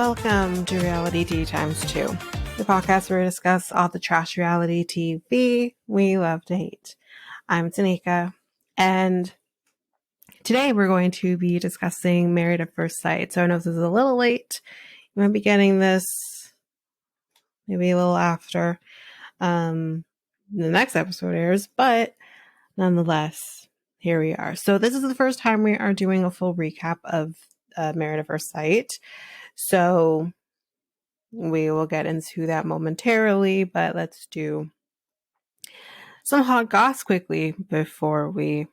Welcome to Reality Tea Times 2, the podcast where we discuss all the trash reality TV we love to hate. I'm Tanika, and today we're going to be discussing Married at First Sight. So I know this is a little late. You might be getting this maybe a little after the next episode airs, but nonetheless, here we are. So this is the first time we are doing a full recap of Married at First Sight. So we will get into that momentarily, but let's do some hot goss quickly before we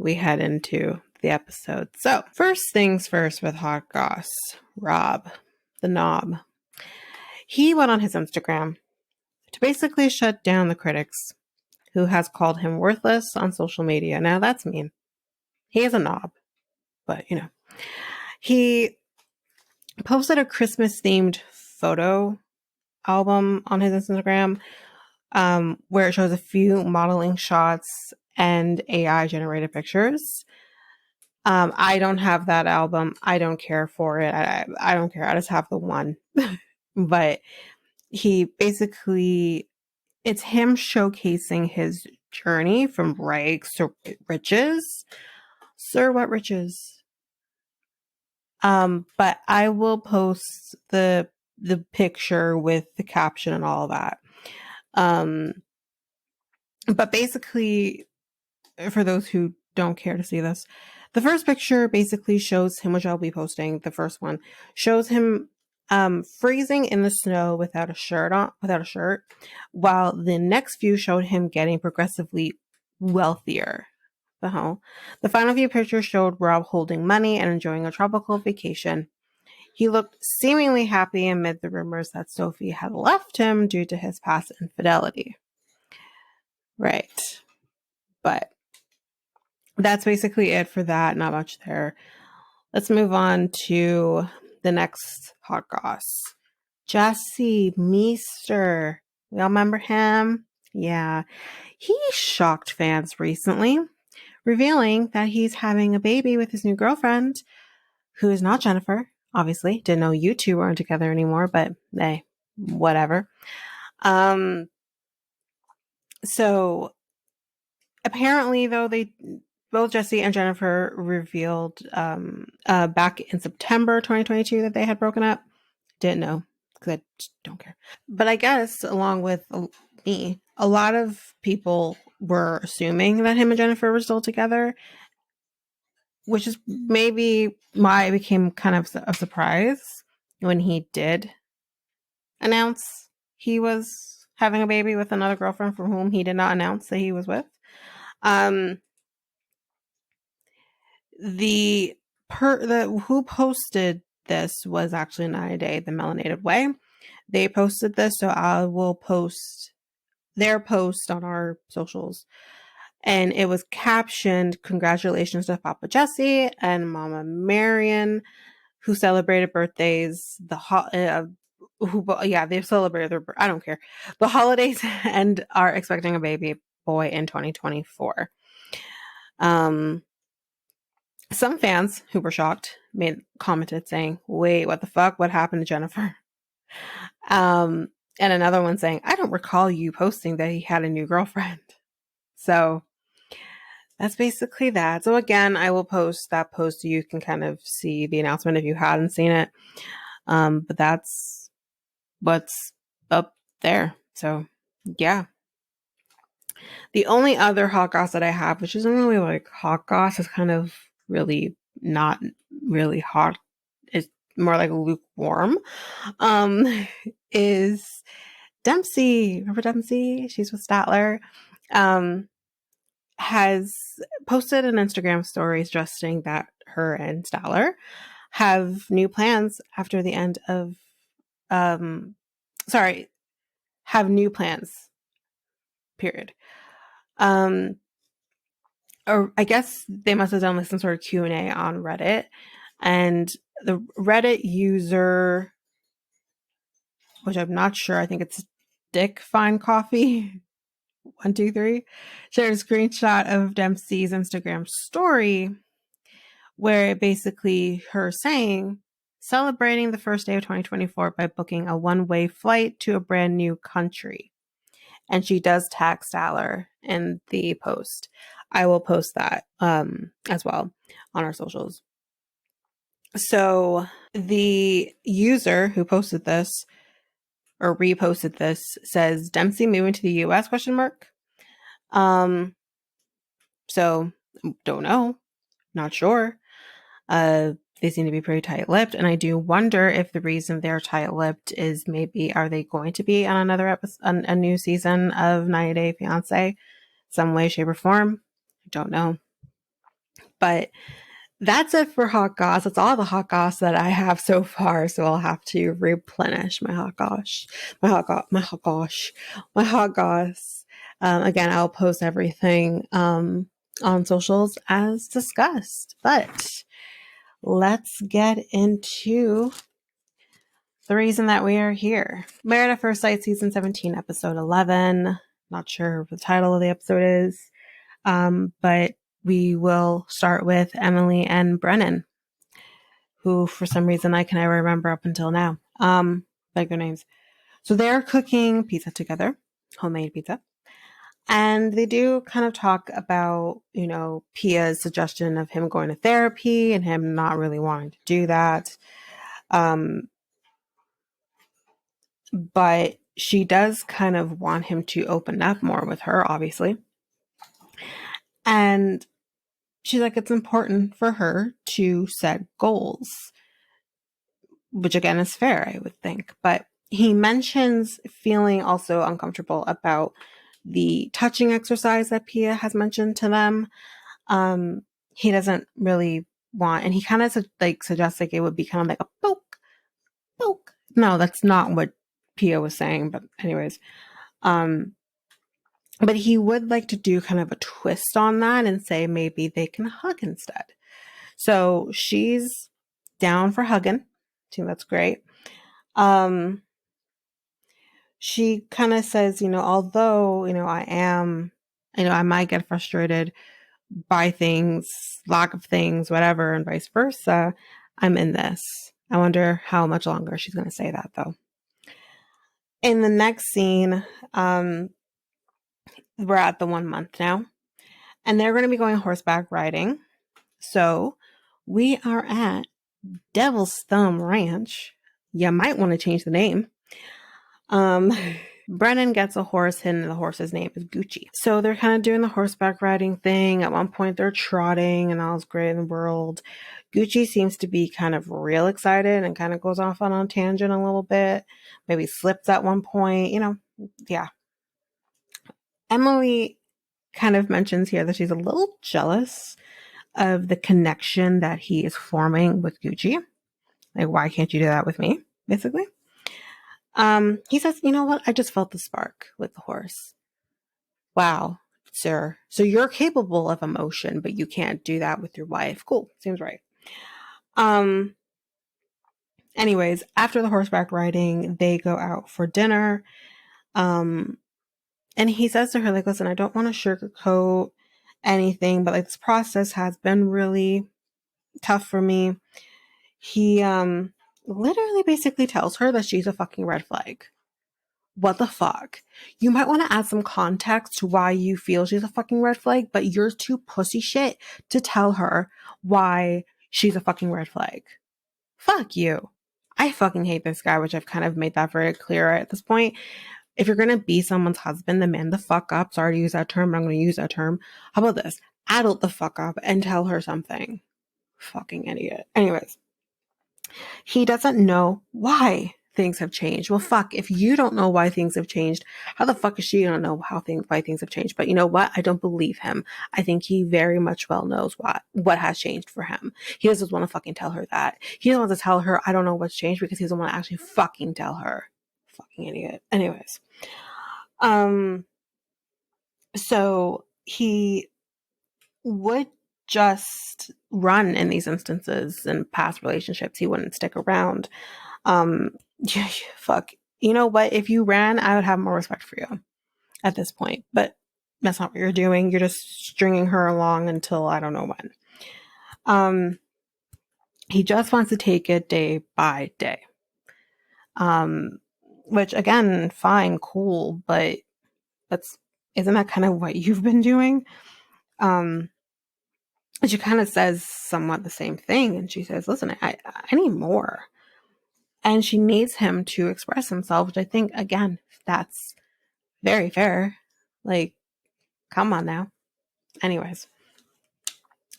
head into the episode. So first things first with hot goss, Rob, the knob. He went on his Instagram to basically shut down the critics who has called him worthless on social media. Now that's mean. He is a knob, but he posted a Christmas themed photo album on his Instagram, where it shows a few modeling shots and AI generated pictures. I don't have that album. I don't care for it. I don't care. I just have the one. But he basically, it's him showcasing his journey from rags to riches. Sir, what riches? But I will post the picture with the caption and all of that. But basically, for those who don't care to see this, the first picture basically shows him, which I'll be posting. The first one shows him freezing in the snow without a shirt, while the next few showed him getting progressively wealthier. The final few pictures showed Rob holding money and enjoying a tropical vacation. He looked seemingly happy amid the rumors that Sophie had left him due to his past infidelity. Right. But that's basically it for that. Not much there. Let's move on to the next hot goss. Jesse Meester. We all remember him? Yeah. He shocked fans recently, revealing that he's having a baby with his new girlfriend, who is not Jennifer, obviously. Didn't know you two weren't together anymore, but hey, whatever. So apparently, though, both Jesse and Jennifer revealed back in September 2022 that they had broken up. Didn't know, because I just don't care. But I guess, along with me, a lot of people were assuming that him and Jennifer were still together, which is maybe why it became kind of a surprise when he did announce he was having a baby with another girlfriend from whom he did not announce that he was with. Who posted this was actually 9 Day, the Melanated Way. They posted this, so I will post their post on our socials. And it was captioned, "Congratulations to Papa Jesse and Mama Marion, who celebrated birthdays. They celebrated their. I don't care. The holidays and are expecting a baby boy in 2024." Some fans who were shocked commented saying, "Wait, what the fuck? What happened to Jennifer?" And another one saying, "I don't recall you posting that he had a new girlfriend." So that's basically that. So again, I will post that post so you can kind of see the announcement if you hadn't seen it. But that's what's up there. So yeah. The only other hot goss that I have, which isn't really like hot goss, is kind of really not really hot. It's more like lukewarm. Is Dempsey. Remember Dempsey? She's with Statler. Has posted an Instagram story suggesting that her and Statler have new plans after the end of have new plans. Period. Or I guess they must have done like some sort of Q&A on Reddit, and the Reddit user, which I'm not sure, I think it's Dick Fine Coffee 123, shared a screenshot of Dempsey's Instagram story where basically her saying celebrating the first day of 2024 by booking a one-way flight to a brand new country. And she does tag Statler in the post. I will post that as well on our socials. So the user who posted this or reposted this says Dempsey moving to the US ? So don't know, not sure. They seem to be pretty tight-lipped, and I do wonder if the reason they're tight-lipped is maybe are they going to be on another episode, a new season of 90 Day Fiancé, some way, shape, or form. I don't know, but that's it for hot goss. That's all the hot goss that I have so far. So I'll have to replenish my hot goss. Again, I'll post everything on socials as discussed. But let's get into the reason that we are here. Married at First Sight, Season 17, Episode 11. Not sure what the title of the episode is. But we will start with Emily and Brennan, who for some reason I can never remember up until now. Like their names. So they're cooking pizza together, homemade pizza. And they do kind of talk about, Pia's suggestion of him going to therapy and him not really wanting to do that. But she does kind of want him to open up more with her, obviously. And she's like, it's important for her to set goals, which again is fair, I would think. But he mentions feeling also uncomfortable about the touching exercise that Pia has mentioned to them. He doesn't really want, and he kind of suggests like it would be kind of like a poke. No, that's not what Pia was saying, but anyways. But he would like to do kind of a twist on that and say maybe they can hug instead. So she's down for hugging. I think that's great. She kind of says, although, I might get frustrated by things, lack of things, whatever, and vice versa, I'm in this. I wonder how much longer she's going to say that, though. In the next scene, we're at the 1 month now, and they're going to be going horseback riding. So we are at Devil's Thumb Ranch. You might want to change the name. Brennan gets a horse and the horse's name is Gucci. So they're kind of doing the horseback riding thing. At one point they're trotting and all's great in the world. Gucci seems to be kind of real excited and kind of goes off on a tangent a little bit. Maybe slips at one point, yeah. Emily kind of mentions here that she's a little jealous of the connection that he is forming with Gucci. Like, why can't you do that with me, basically? He says, you know what? I just felt the spark with the horse. Wow, sir. So you're capable of emotion, but you can't do that with your wife. Cool. Seems right. Anyways, after the horseback riding, they go out for dinner. And he says to her, like, listen, I don't want to sugarcoat anything, but like this process has been really tough for me. He literally basically tells her that she's a fucking red flag. What the fuck? You might want to add some context to why you feel she's a fucking red flag, but you're too pussy shit to tell her why she's a fucking red flag. Fuck you. I fucking hate this guy, which I've kind of made that very clear at this point. If you're going to be someone's husband, then man the fuck up. Sorry to use that term, but I'm going to use that term. How about this? Adult the fuck up and tell her something. Fucking idiot. Anyways. He doesn't know why things have changed. Well, fuck, if you don't know why things have changed, how the fuck is she going to know why things have changed? But you know what? I don't believe him. I think he very much well knows what has changed for him. He doesn't want to fucking tell her that. He doesn't want to tell her, I don't know what's changed, because he doesn't want to actually fucking tell her. Fucking idiot. Anyways. So he would just run in these instances in past relationships. He wouldn't stick around. Fuck. You know what? If you ran, I would have more respect for you at this point. But that's not what you're doing. You're just stringing her along until I don't know when. He just wants to take it day by day. Which again, fine, cool, but isn't that kind of what you've been doing? She kind of says somewhat the same thing, and she says, listen, I need more. And she needs him to express himself, which I think, again, that's very fair. Like, come on now. Anyways,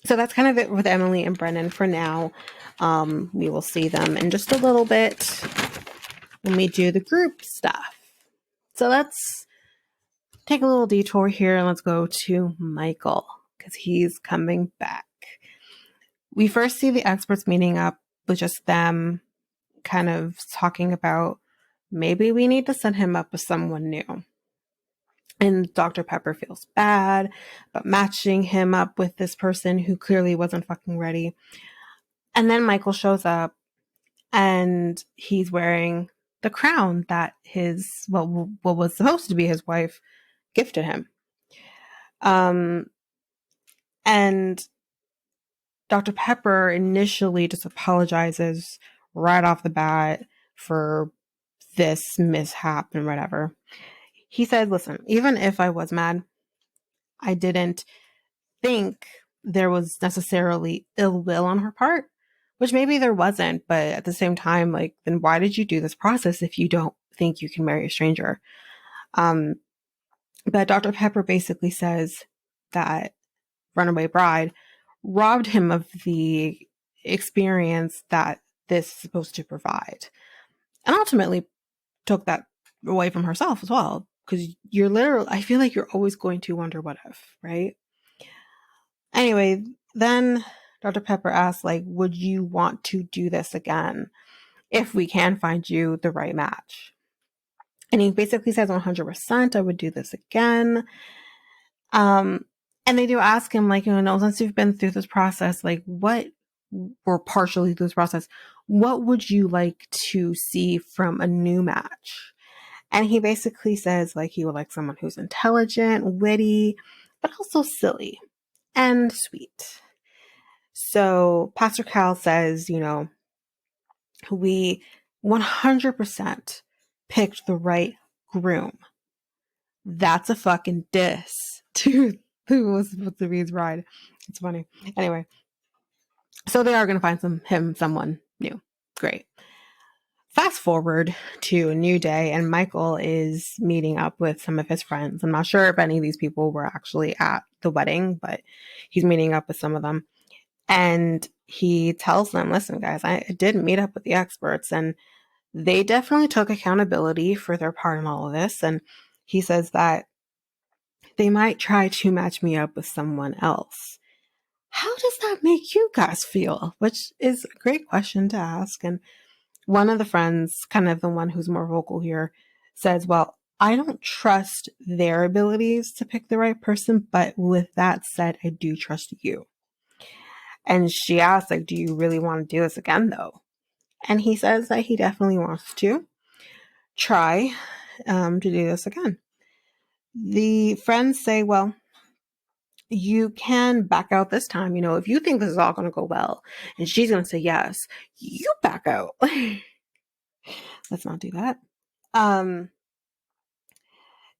so that's kind of it with Emily and Brennan for now. We will see them in just a little bit when we do the group stuff. So let's take a little detour here and let's go to Michael, because he's coming back. We first see the experts meeting up with just them kind of talking about maybe we need to set him up with someone new. And Dr. Pepper feels bad about matching him up with this person who clearly wasn't fucking ready. And then Michael shows up and he's wearing the crown that what was supposed to be his wife gifted him. And Dr. Pepper initially just apologizes right off the bat for this mishap and whatever. He said, listen, even if I was mad, I didn't think there was necessarily ill will on her part, which maybe there wasn't, but at the same time, like, then why did you do this process if you don't think you can marry a stranger? But Dr. Pepper basically says that Runaway Bride robbed him of the experience that this is supposed to provide, and ultimately took that away from herself as well. Because you're literally, I feel like you're always going to wonder what if, right? Anyway, then Dr. Pepper asks, like, would you want to do this again if we can find you the right match? And he basically says 100% I would do this again. And they do ask him, like, since you've been through this process, like, or partially through this process, what would you like to see from a new match? And he basically says, like, he would like someone who's intelligent, witty, but also silly and sweet. So Pastor Cal says, we 100% picked the right groom. That's a fucking diss to who was supposed to be his bride. It's funny. Anyway, so they are going to find someone new. Great. Fast forward to a new day, and Michael is meeting up with some of his friends. I'm not sure if any of these people were actually at the wedding, but he's meeting up with some of them. And he tells them, listen, guys, I did meet up with the experts, and they definitely took accountability for their part in all of this. And he says that they might try to match me up with someone else. How does that make you guys feel? Which is a great question to ask. And one of the friends, kind of the one who's more vocal here, says, well, I don't trust their abilities to pick the right person, but with that said, I do trust you. And she asks, like, do you really want to do this again, though? And he says that he definitely wants to try to do this again. The friends say, well, you can back out this time. If you think this is all going to go well and she's going to say yes, you back out. Let's not do that.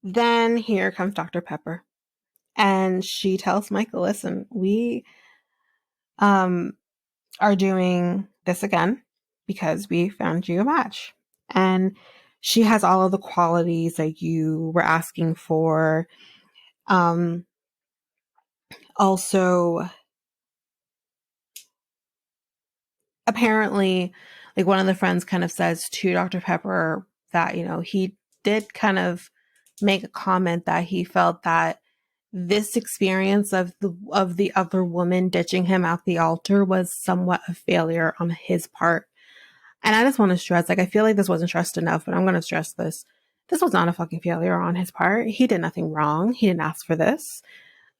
Then here comes Dr. Pepper, and she tells Michael, listen, we are doing this again because we found you a match. And she has all of the qualities that you were asking for. Also, apparently, like, one of the friends kind of says to Dr. Pepper that, he did kind of make a comment that he felt that this experience of the other woman ditching him at the altar was somewhat a failure on his part. And I just want to stress, like, I feel like this wasn't stressed enough, but I'm going to stress this. This was not a fucking failure on his part. He did nothing wrong. He didn't ask for this.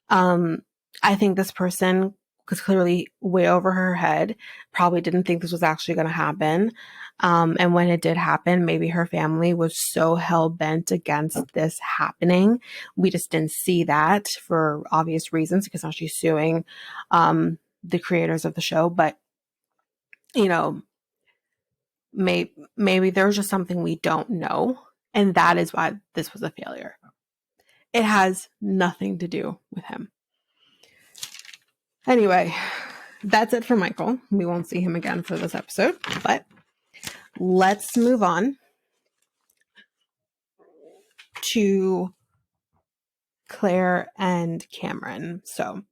I think this person was clearly way over her head, probably didn't think this was actually going to happen. And when it did happen, maybe her family was so hell-bent against this happening. We just didn't see that for obvious reasons, because now she's suing the creators of the show. But you know, maybe there's just something we don't know. And that is why this was a failure. It has nothing to do with him. Anyway, that's it for Michael. We won't see him again for this episode, but let's move on to Claire and Cameron. So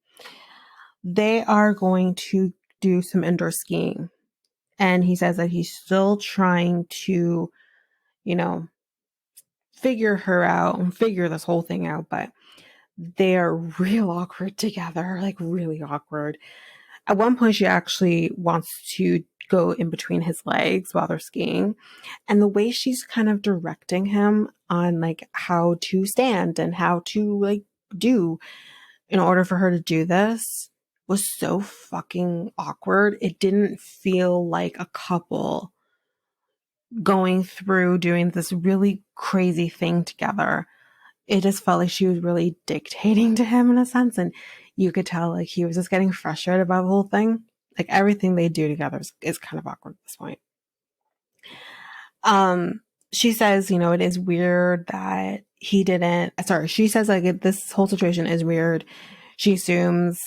they are going to do some indoor skiing. And he says that he's still trying to, figure her out and figure this whole thing out, but they're real awkward together, like really awkward. At one point, she actually wants to go in between his legs while they're skiing. And the way she's kind of directing him on like how to stand and how to like do in order for her to do this was so fucking awkward. It didn't feel like a couple going through doing this really crazy thing together. It just felt like she was really dictating to him in a sense. And you could tell like he was just getting frustrated about the whole thing. Like everything they do together is kind of awkward at this point. She says, it is weird that she says like this whole situation is weird. She assumes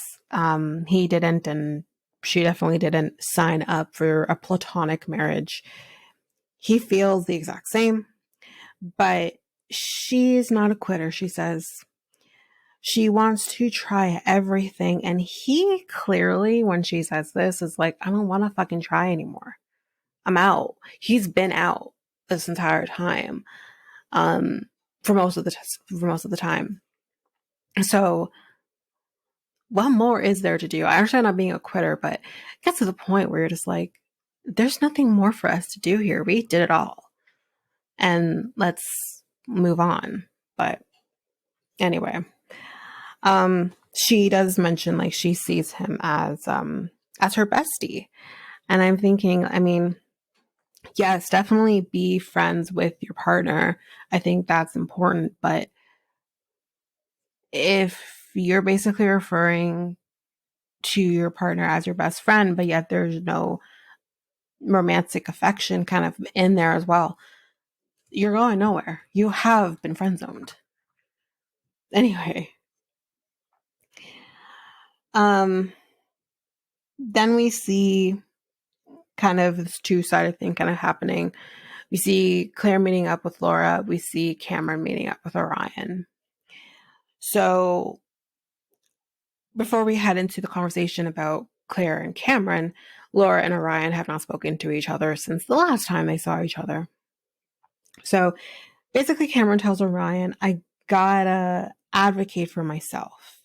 he didn't, and she definitely didn't sign up for a platonic marriage. He feels the exact same, but she's not a quitter. She says she wants to try everything. And he clearly, when she says this, is like, I don't want to fucking try anymore. I'm out. He's been out this entire time, for most of the time. So what more is there to do? I understand not being a quitter, but it gets to the point where you're just like, there's nothing more for us to do here. We did it all. And let's move on. But anyway, she does mention like she sees him as her bestie. And I'm thinking, I mean, yes, definitely be friends with your partner. I think that's important. But if you're basically referring to your partner as your best friend, but yet there's no romantic affection kind of in there as well, you're going nowhere. You have been friend zoned. Anyway. Then we see kind of this two-sided thing kind of happening. We see Claire meeting up with Laura. We see Cameron meeting up with Orion. So before we head into the conversation about Claire and Cameron, Laura and Orion have not spoken to each other since the last time they saw each other. So basically, Cameron tells Orion, I gotta advocate for myself.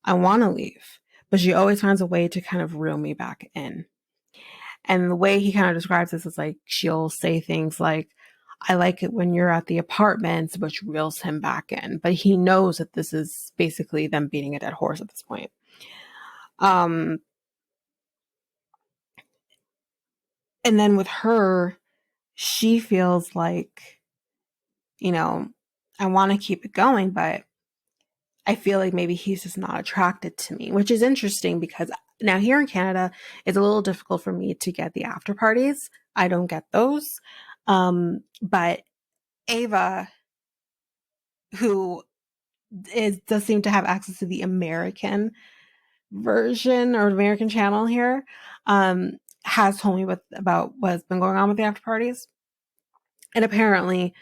I want to leave, but she always finds a way to kind of reel me back in. And the way he kind of describes this is like she'll say things like, I like it when you're at the apartments, which reels him back in. But he knows that this is basically them beating a dead horse at this point. And then with her, she feels like, I want to keep it going, but I feel like maybe he's just not attracted to me, which is interesting because now here in Canada, it's a little difficult for me to get the after parties. I don't get those. But Ava, who does seem to have access to the American version or American channel here, has told me about what's been going on with the after parties. And apparently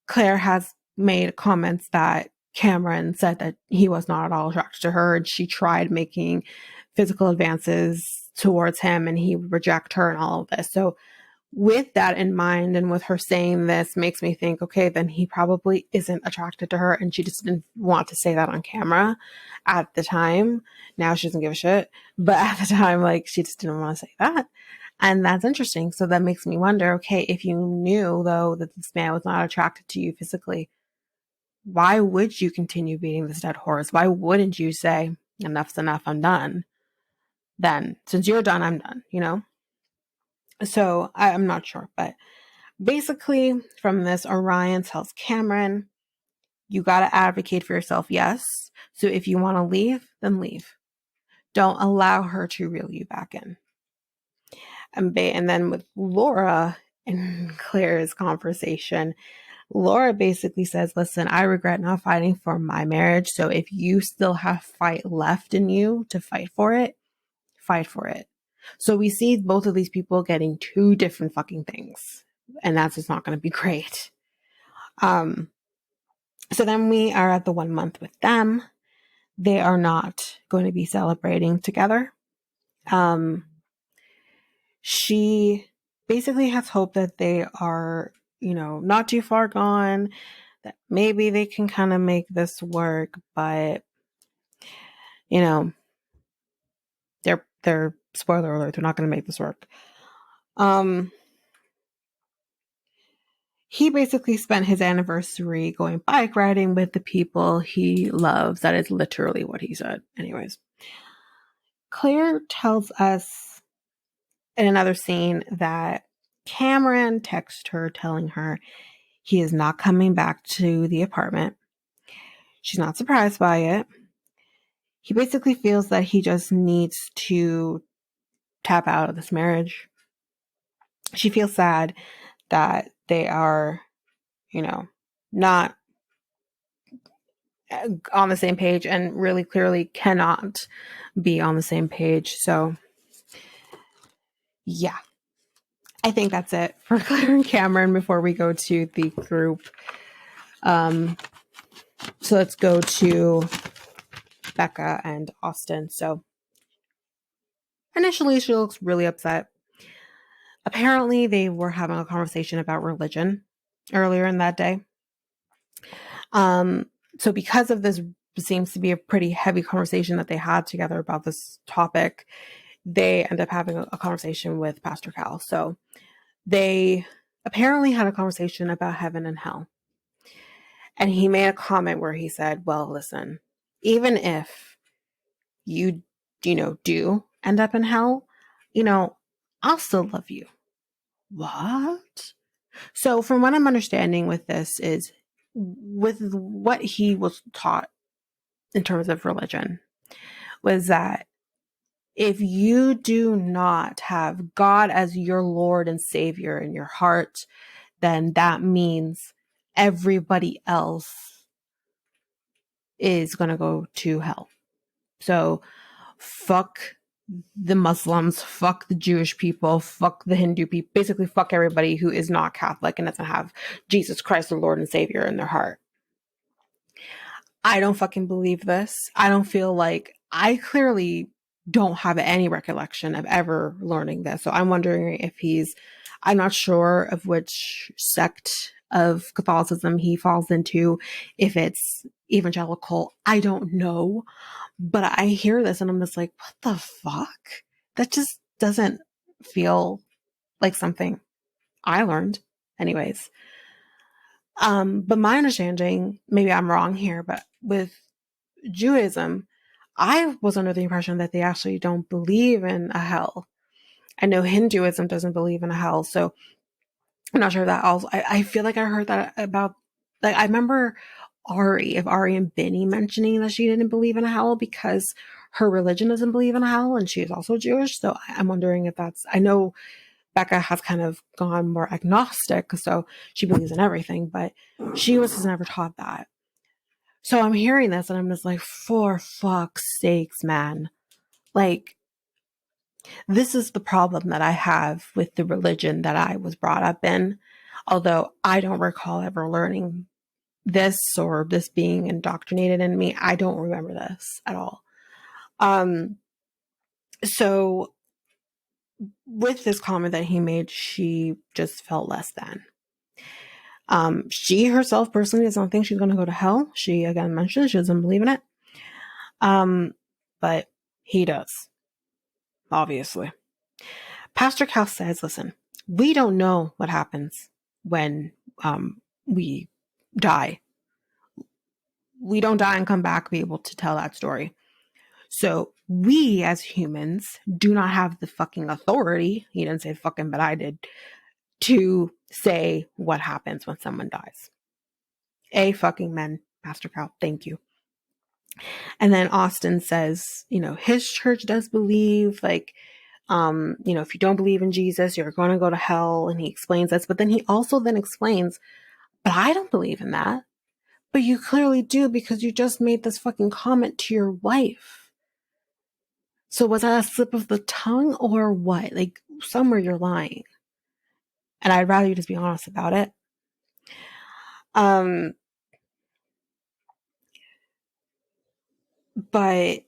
Claire has made comments that Cameron said that he was not at all attracted to her, and she tried making physical advances towards him and he would reject her and all of this. So with that in mind, and with her saying this, makes me think, okay, then he probably isn't attracted to her, and she just didn't want to say that on camera at the time. Now she doesn't give a shit, but at the time, like, she just didn't want to say that. And that's interesting. So that makes me wonder, okay, if you knew though that this man was not attracted to you physically, why would you continue beating this dead horse? Why wouldn't you say, enough's enough, I'm done? Then, since you're done, I'm done, So I'm not sure, but basically from this, Orion tells Cameron, you got to advocate for yourself. Yes. So if you want to leave, then leave. Don't allow her to reel you back in. And then with Laura and Claire's conversation, Laura basically says, listen, I regret not fighting for my marriage. So if you still have fight left in you to fight for it, fight for it. So we see both of these people getting two different fucking things. And that's just not going to be great. So then we are at the 1 month with them. They are not going to be celebrating together. She basically has hope that they are, not too far gone, that maybe they can kind of make this work, but they're spoiler alert, they're not going to make this work. He basically spent his anniversary going bike riding with the people he loves. That is literally what he said. Anyways, Claire tells us in another scene that Cameron texted her telling her he is not coming back to the apartment. She's not surprised by it. He basically feels that he just needs to tap out of this marriage. She feels sad that they are, not on the same page and really clearly cannot be on the same page. So, yeah. I think that's it for Claire and Cameron before we go to the group. So let's go to Becca and Austin. So initially she looks really upset. Apparently they were having a conversation about religion earlier in that day. So because of this seems to be a pretty heavy conversation that they had together about this topic, they end up having a conversation with Pastor Cal. So they apparently had a conversation about heaven and hell. And he made a comment where he said, well, listen, even if you, do end up in hell, I'll still love you. What? So from what I'm understanding with this is with what he was taught in terms of religion was that if you do not have God as your Lord and Savior in your heart, then that means everybody else is going to go to hell. So fuck the Muslims, fuck the Jewish people, fuck the Hindu people, basically fuck everybody who is not Catholic and doesn't have Jesus Christ, the Lord and Savior in their heart. I don't fucking believe this. I don't feel like I clearly don't have any recollection of ever learning this. So I'm wondering if I'm not sure of which sect of Catholicism he falls into, if it's evangelical, I don't know. But I hear this and I'm just like, what the fuck? That just doesn't feel like something I learned. Anyways. But my understanding, maybe I'm wrong here, but with Judaism, I was under the impression that they actually don't believe in a hell. I know Hinduism doesn't believe in a hell, so I'm not sure if that also. I feel like I heard that about, like, I remember Ari and Benny mentioning that she didn't believe in a hell because her religion doesn't believe in a hell, and she is also Jewish. So I'm wondering if that's. I know Becca has kind of gone more agnostic, so she believes in everything, but she was never taught that. So I'm hearing this and I'm just like, for fuck's sakes, man. Like, this is the problem that I have with the religion that I was brought up in. Although I don't recall ever learning this or this being indoctrinated in me. I don't remember this at all. So with this comment that he made, she just felt less than. She herself personally does not think she's going to go to hell. She again mentioned she doesn't believe in it. But he does, obviously. Pastor Cal says, listen, we don't know what happens when we die. We don't die and come back be able to tell that story. So we as humans do not have the fucking authority, he didn't say fucking, but I did, to say what happens when someone dies. A fucking men, Pastor Cal, thank you. And then Austin says, his church does believe, like, If you don't believe in Jesus, you're going to go to hell. And he explains this, but then he also then explains, but I don't believe in that. But you clearly do because you just made this fucking comment to your wife. So was that a slip of the tongue or what? Like, somewhere you're lying. And I'd rather you just be honest about it. But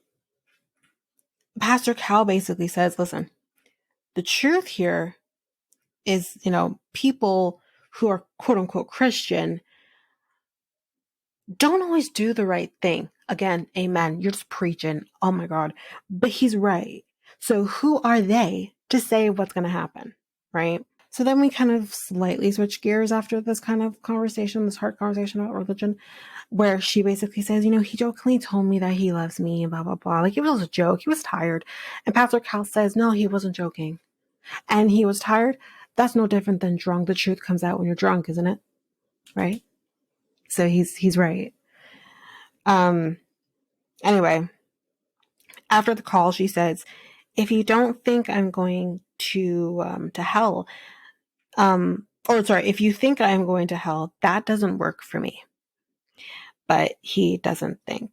Pastor Cal basically says, listen, the truth here is, people who are quote unquote Christian don't always do the right thing. Again, amen. You're just preaching. Oh my God. But he's right. So who are they to say what's going to happen? Right. So then we kind of slightly switch gears after this kind of conversation, this hard conversation about religion, where she basically says, he jokingly told me that he loves me and blah, blah, blah. Like, it was a joke. He was tired. And Pastor Cal says, no, he wasn't joking. And he was tired. That's no different than drunk. The truth comes out when you're drunk, isn't it? Right? So he's right. Anyway, after the call, she says, if you don't think I'm going to hell, if you think I'm going to hell, that doesn't work for me. But he doesn't think,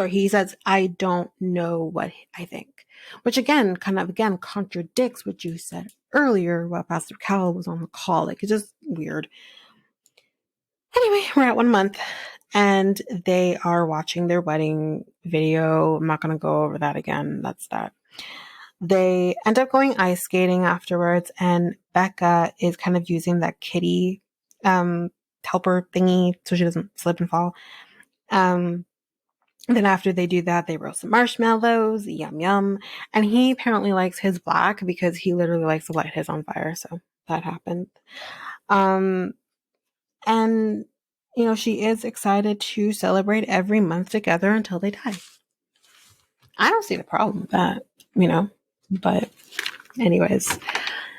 he says, I don't know what I think, which again contradicts what you said earlier while Pastor Cal was on the call. Like, it's just weird. Anyway, we're at 1 month and they are watching their wedding video. I'm not going to go over that again. That's that. They end up going ice skating afterwards, and Becca is kind of using that kitty helper thingy so she doesn't slip and fall. Then after they do that, they roast some marshmallows, yum yum. And he apparently likes his black because he literally likes to light his on fire. So that happened. And she is excited to celebrate every month together until they die. I don't see the problem with that, but anyways,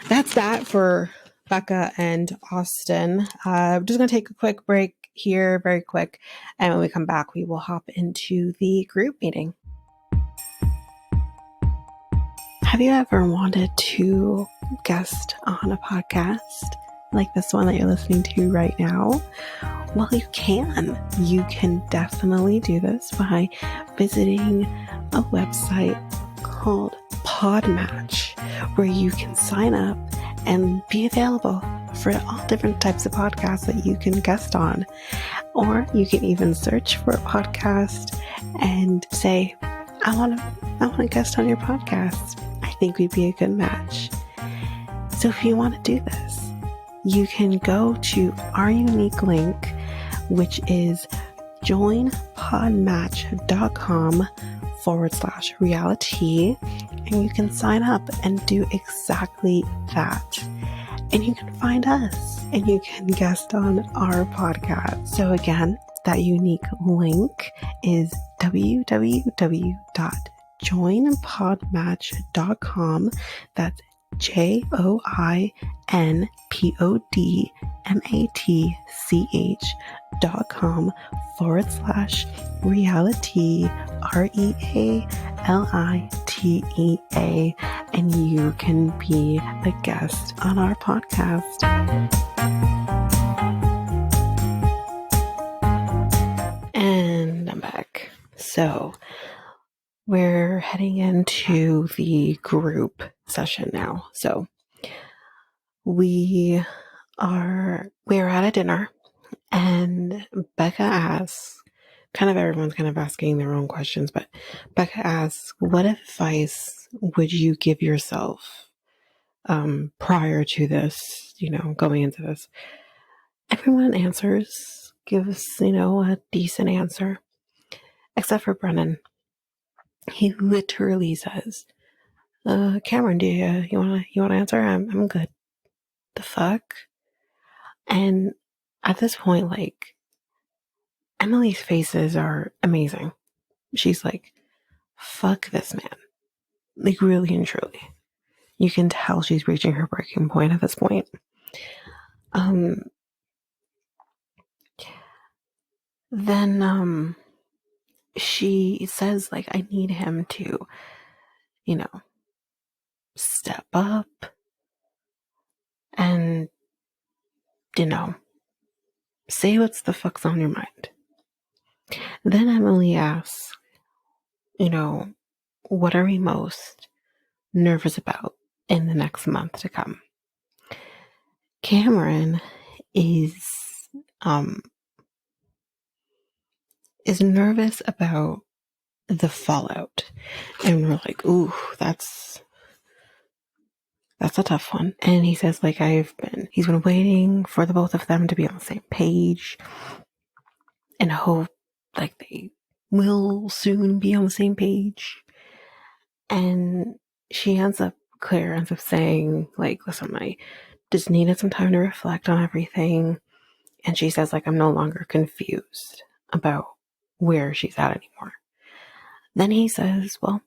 that's that for Becca and Austin. I'm just going to take a quick break here, very quick. And when we come back, we will hop into the group meeting. Have you ever wanted to guest on a podcast like this one that you're listening to right now? Well, you can. You can definitely do this by visiting a website called Podmatch, where you can sign up and be available for all different types of podcasts that you can guest on. Or you can even search for a podcast and say, I want to guest on your podcast. I think we'd be a good match. So if you want to do this, you can go to our unique link, which is joinpodmatch.com/reality, and you can sign up and do exactly that. And you can find us and you can guest on our podcast. So again, that unique link is www.joinpodmatch.com. That's joinpodmatch.com/reality, REALITEA, and you can be a guest on our podcast. And I'm back. So we're heading into the group session now. So we're at a dinner, and Becca asks, everyone's kind of asking their own questions, but Becca asks, what advice would you give yourself prior to this, going into this? Everyone gives, a decent answer, except for Brennan. He literally says, Cameron, do you want to answer? I'm good. The fuck? And at this point, like, Emily's faces are amazing. She's like, fuck this man. Like, really and truly. You can tell she's reaching her breaking point at this point. Then she says, like, I need him to, step up and, say what's the fuck's on your mind. Then Emily asks, what are we most nervous about in the next month to come? Cameron is nervous about the fallout. And we're like, ooh, that's a tough one. And he says, like, he's been waiting for the both of them to be on the same page and hope, like, they will soon be on the same page. And Claire ends up saying, like, listen, I just needed some time to reflect on everything. And she says, like, I'm no longer confused about where she's at anymore. Then he says, well,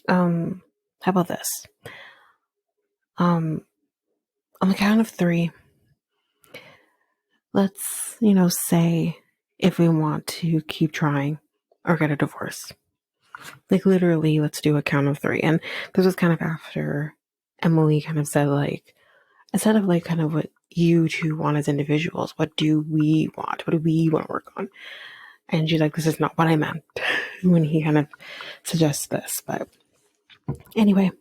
how about this? On the count of 3, let's, say if we want to keep trying or get a divorce. Like, literally, let's do a count of 3. And this was kind of after Emily kind of said, like, instead of, like, kind of what you two want as individuals, what do we want? What do we want to work on? And she's like, this is not what I meant when he kind of suggests this. But anyway,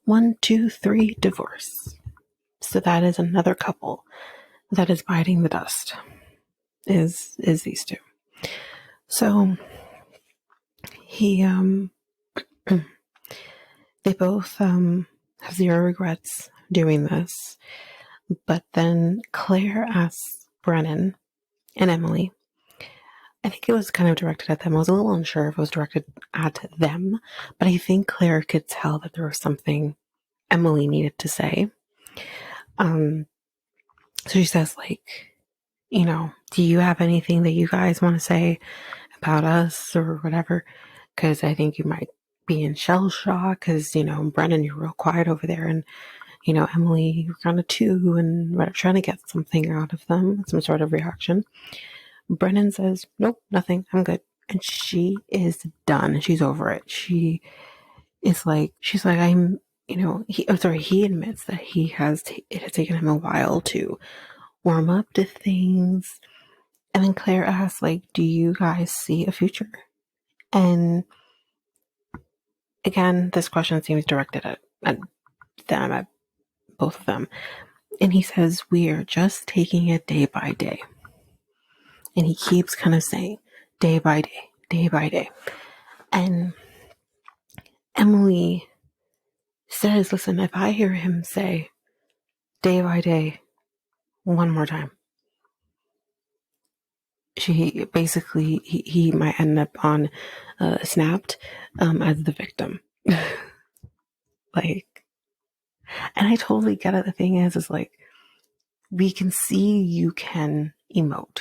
1, 2, 3, divorce. So that is another couple that is biting the dust, is these two. So he, they both have 0 regrets doing this. But then Claire asks Brennan and Emily, I think it was kind of directed at them. I was a little unsure if it was directed at them, but I think Claire could tell that there was something Emily needed to say. So she says, like, do you have anything that you guys want to say about us or whatever? Because I think you might be in shell shock because, Brennan, you're real quiet over there. And, Emily, you're kind of too, and we're trying to get something out of them, some sort of reaction. Brennan says, nope, nothing, I'm good. And she is done. She's over it. She's like, I'm, he admits that it has taken him a while to warm up to things. And then Claire asks, like, do you guys see a future? And again, this question seems directed at them, at both of them. And he says, we are just taking it day by day. And he keeps kind of saying, day by day, day by day. And Emily says, listen, if I hear him say day by day one more time, he might end up on Snapped as the victim. Like, and I totally get it. The thing is like, we can see you can emote.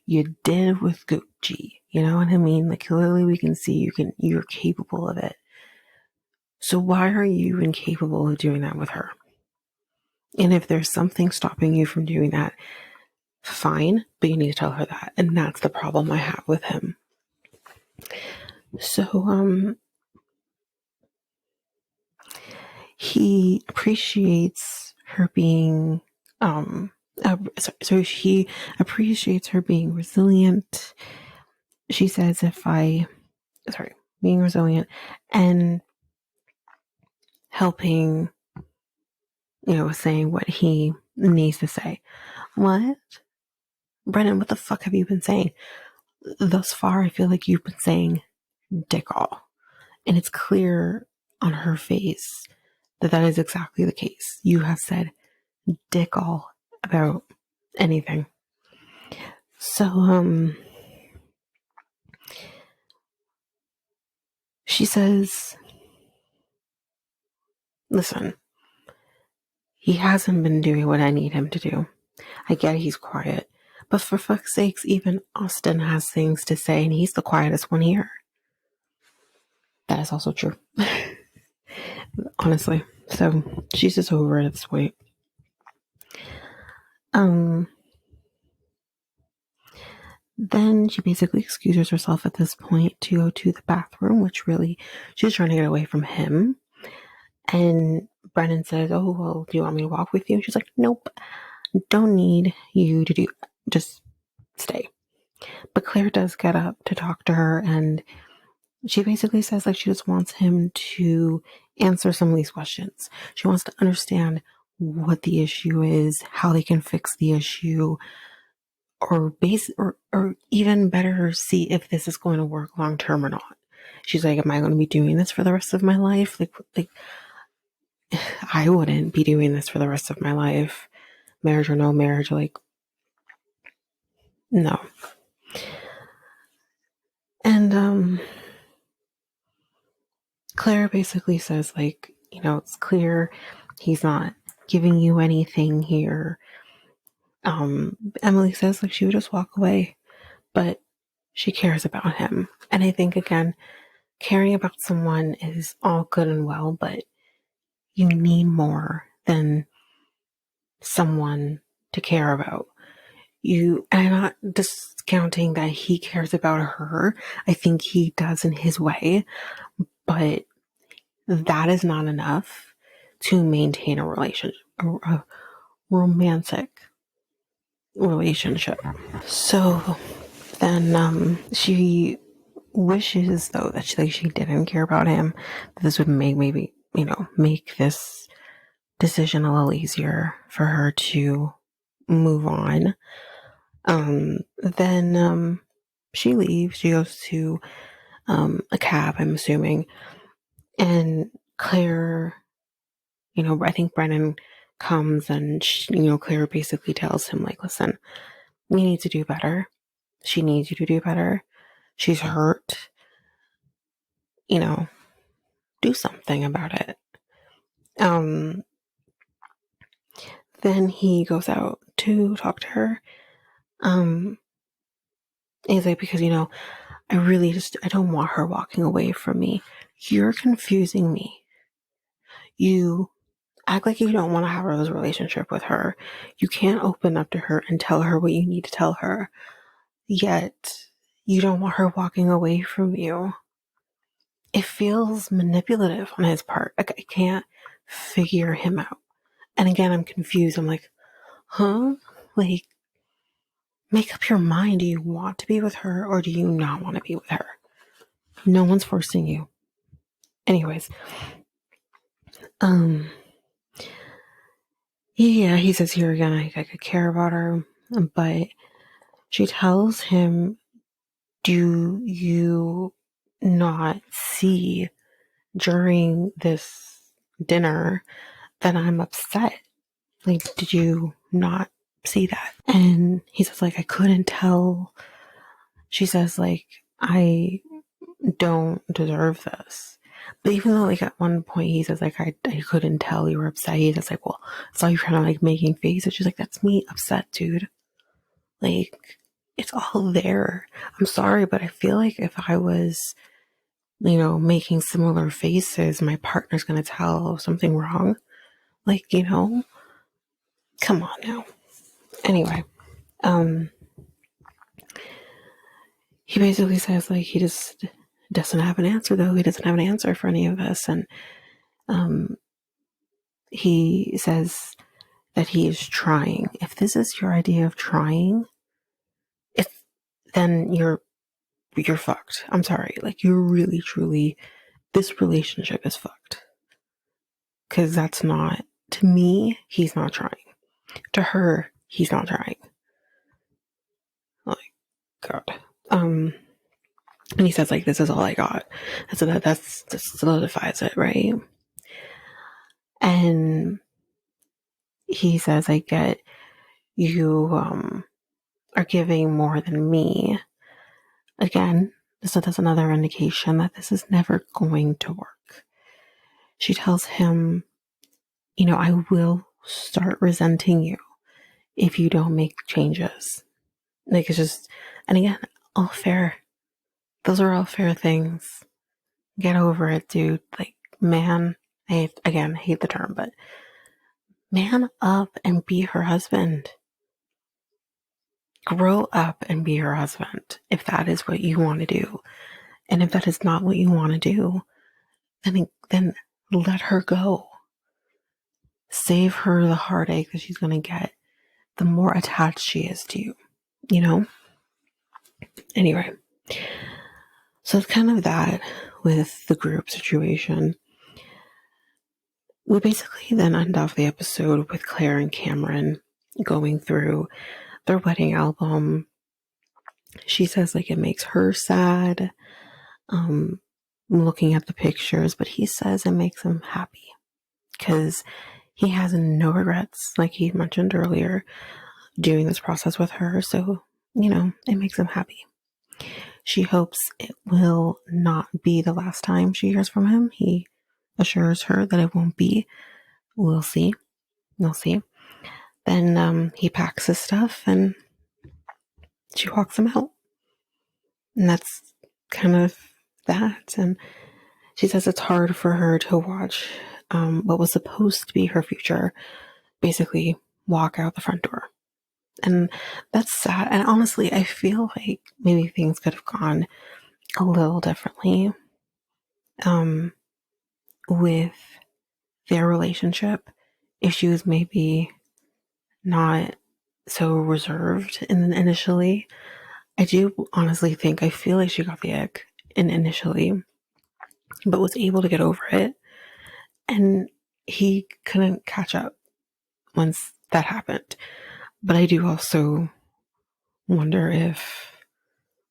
You did with Gucci, you know what I mean? Like, clearly we can see you're capable of it. So why are you incapable of doing that with her? And if there's something stopping you from doing that, fine, but you need to tell her that. And that's the problem I have with him. So, he appreciates her being, so he appreciates her being resilient. She says, being resilient and helping, saying what he needs to say. What? Brennan, what the fuck have you been saying? Thus far, I feel like you've been saying dick all. And it's clear on her face that is exactly the case. You have said dick all about anything. So, she says, listen, he hasn't been doing what I need him to do. I get he's quiet, but for fuck's sakes, even Austin has things to say, and he's the quietest one here. That is also true. Honestly. So she's just over it at this point. Then she basically excuses herself at this point to go to the bathroom, which really, she's trying to get away from him. And Brennan says, oh, well, do you want me to walk with you? And she's like, nope, don't need you to do that. Just stay. But Claire does get up to talk to her, and she basically says like she just wants him to answer some of these questions. She wants to understand what the issue is, how they can fix the issue, or even better, see if this is going to work long term or not. She's like, am I going to be doing this for the rest of my life? Like I wouldn't be doing this for the rest of my life, marriage or no marriage. Like, no. And Claire basically says, like, it's clear he's not giving you anything here. Emily says, like, she would just walk away, but she cares about him. And I think, again, caring about someone is all good and well, but you need more than someone to care about. And I'm not discounting that he cares about her. I think he does in his way, but that is not enough to maintain a relationship, a romantic relationship. So then she wishes, though, that she didn't care about him, that this would maybe make this decision a little easier for her to move on. Then she leaves. She goes to a cab, I'm assuming, and Claire, I think Brennan comes, and Claire basically tells him, like, listen, you need to do better. She needs you to do better. She's hurt. Do something about it. Then he goes out to talk to her. He's like, because, I don't want her walking away from me. You're confusing me. You act like you don't want to have a relationship with her. You can't open up to her and tell her what you need to tell her. Yet, you don't want her walking away from you. It feels manipulative on his part. Like, I can't figure him out. And again, I'm confused. I'm like, huh? Like, make up your mind. Do you want to be with her or do you not want to be with her? No one's forcing you. Anyways, yeah, he says here again, I could care about her, but she tells him, do you not see during this dinner that I'm upset? Like, did you not see that? And he says, like, I couldn't tell. She says, like, I don't deserve this. But even though, like, at one point he says, like, I couldn't tell you were upset, he says, like, well, I saw you kind of, like, making faces. She's like, that's me upset, dude. Like, it's all there. I'm sorry, but I feel like if I was, making similar faces, my partner's gonna tell something wrong. Like, come on now. Anyway, he basically says, like, he just doesn't have an answer, though. He doesn't have an answer for any of this. And he says that he is trying. If this is your idea of trying, then you're fucked. I'm sorry. Like, you're really, truly, this relationship is fucked. Because that's not, to me, he's not trying. To her, he's not trying. Like, God. And he says, like, this is all I got. And so that solidifies it, right? And he says, I get you are giving more than me. Again, that's another indication that this is never going to work. She tells him, I will start resenting you if you don't make changes. Like, it's just, and again, all fair. Those are all fair things. Get over it, dude. Like, man, I hate the term, but man up and be her husband. Grow up and be her husband if that is what you want to do. And if that is not what you want to do, then let her go. Save her the heartache that she's going to get the more attached she is to you, you know? Anyway, so it's kind of that with the group situation. We basically then end off the episode with Claire and Cameron going through their wedding album. She says like it makes her sad, looking at the pictures, but he says it makes him happy because he has no regrets, like he mentioned earlier, doing this process with her. So, it makes him happy. She hopes it will not be the last time she hears from him. He assures her that it won't be. We'll see. We'll see. Then he packs his stuff and she walks him out. And that's kind of that. And she says it's hard for her to watch what was supposed to be her future basically walk out the front door. And that's sad. And honestly, I feel like maybe things could have gone a little differently with their relationship if she was maybe not so reserved initially. I do honestly think, I feel like she got the ick initially, but was able to get over it. And he couldn't catch up once that happened. But I do also wonder if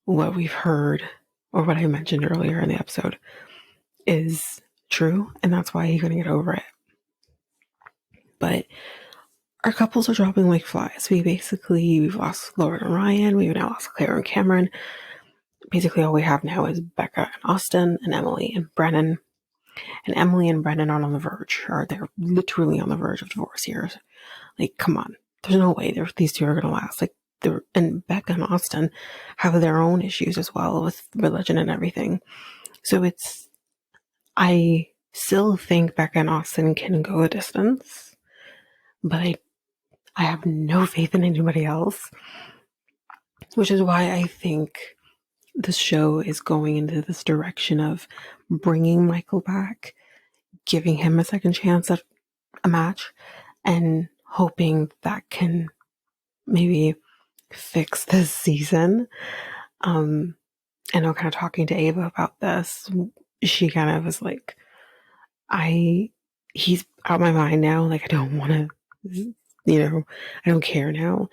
what we've heard or what I mentioned earlier in the episode is true, and that's why he couldn't get over it. But our couples are dropping like flies. We've lost Lauren and Ryan. We've now lost Claire and Cameron. Basically, all we have now is Becca and Austin and Emily and Brennan. And Emily and Brennan are on the verge, or they're literally on the verge of divorce here. Like, come on. There's no way these two are going to last. Like, and Becca and Austin have their own issues as well with religion and everything. So I still think Becca and Austin can go a distance, but I have no faith in anybody else, which is why I think the show is going into this direction of bringing Michael back, giving him a second chance at a match, and hoping that can maybe fix this season. I know, kind of talking to Ava about this, she kind of was like, he's out of my mind now. Like, I don't want to, I don't care now.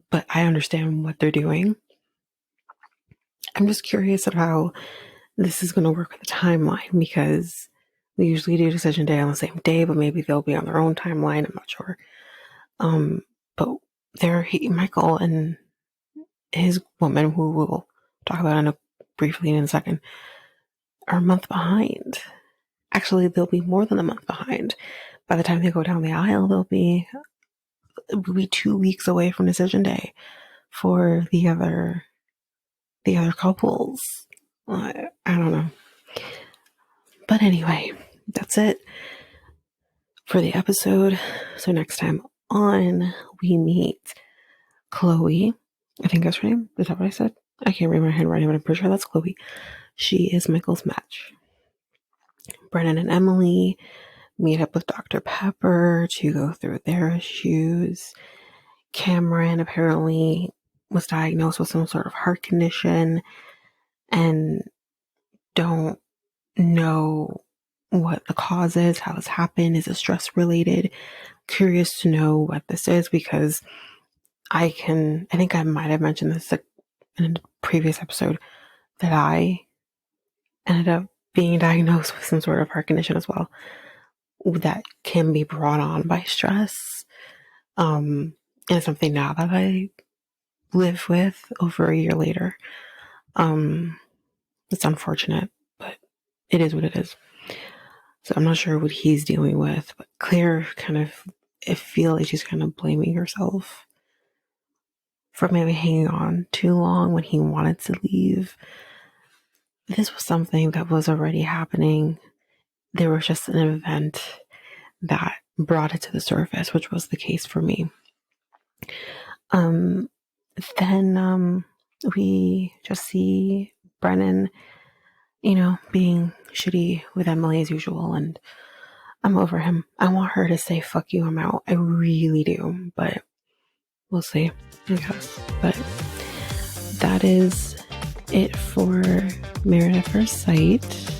But I understand what they're doing. I'm just curious of how this is going to work with the timeline, because we usually do decision day on the same day, but maybe they'll be on their own timeline. I'm not sure. But Michael and his woman, who we'll talk about briefly in a second, are a month behind. Actually, they'll be more than a month behind. By the time they go down the aisle, we'll be 2 weeks away from decision day for the other couples. I don't know. But anyway, that's it for the episode. So next time on, we meet Chloe. I think that's her name. Is that what I said? I can't read my handwriting, but I'm pretty sure that's Chloe. She is Michael's match. Brennan and Emily meet up with Dr. Pepper to go through their issues. Cameron apparently was diagnosed with some sort of heart condition and don't know what the cause is, how this happened. Is it stress related? Curious to know what this is, because I think I might have mentioned this in a previous episode, that I ended up being diagnosed with some sort of heart condition as well that can be brought on by stress. And it's something now that I live with over a year later. It's unfortunate, but it is what it is. So I'm not sure what he's dealing with, but Claire I feel like she's kind of blaming herself for maybe hanging on too long when he wanted to leave. This was something that was already happening. There was just an event that brought it to the surface, which was the case for me. Then we just see Brennan, being shitty with Emily as usual, and I'm over him. I want her to say, fuck you, I'm out. I really do, but we'll see, I guess. But that is it for Married at First Sight.